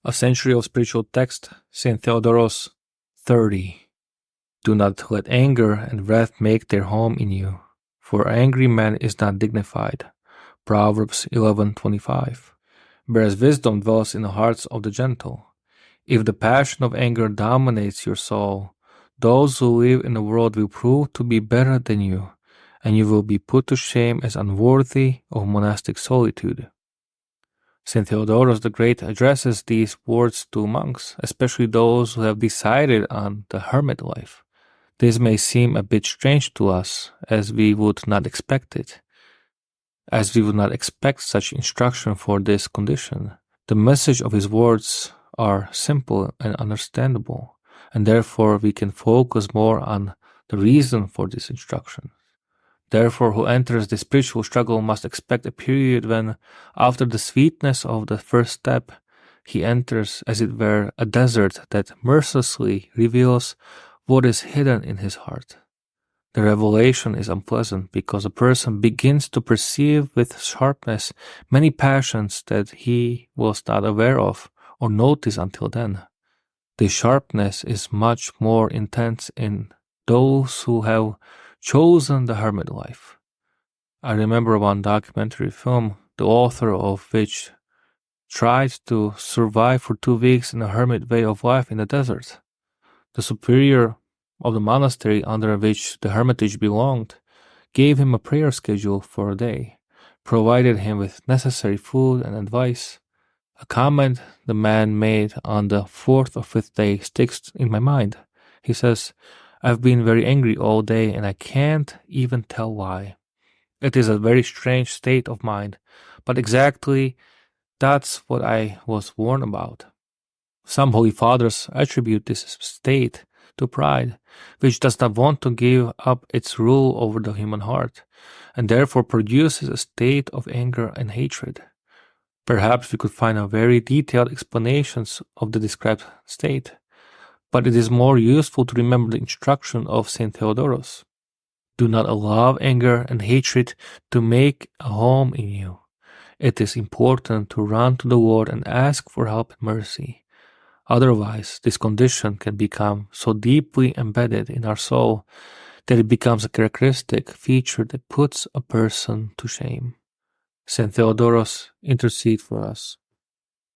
A century of spiritual text, St. Theodoros 30. Do not let anger and wrath make their home in you, for an angry man is not dignified. Proverbs 11:25. Whereas wisdom dwells in the hearts of the gentle. If the passion of anger dominates your soul, those who live in the world will prove to be better than you, and you will be put to shame as unworthy of monastic solitude. St. Theodoros the Great addresses these words to monks, especially those who have decided on the hermit life. This may seem a bit strange to us, as we would not expect it, as we would not expect such instruction for this condition. The message of his words are simple and understandable, and therefore we can focus more on the reason for this instruction. Therefore, who enters the spiritual struggle must expect a period when, after the sweetness of the first step, he enters, as it were, a desert that mercilessly reveals what is hidden in his heart. The revelation is unpleasant because a person begins to perceive with sharpness many passions that he was not aware of or noticed until then. The sharpness is much more intense in those who have chosen the hermit life. I remember one documentary film, the author of which tried to survive for 2 weeks in a hermit way of life in the desert. The superior of the monastery under which the hermitage belonged gave him a prayer schedule for a day, provided him with necessary food and advice. A comment the man made on the 4th or 5th day sticks in my mind. He says, "I've been very angry all day and I can't even tell why. It is a very strange state of mind, but exactly that's what I was warned about." Some holy fathers attribute this state to pride, which does not want to give up its rule over the human heart, and therefore produces a state of anger and hatred. Perhaps we could find a very detailed explanations of the described state, but it is more useful to remember the instruction of St. Theodoros. Do not allow anger and hatred to make a home in you. It is important to run to the Lord and ask for help and mercy. Otherwise, this condition can become so deeply embedded in our soul that it becomes a characteristic feature that puts a person to shame. St. Theodoros, intercede for us.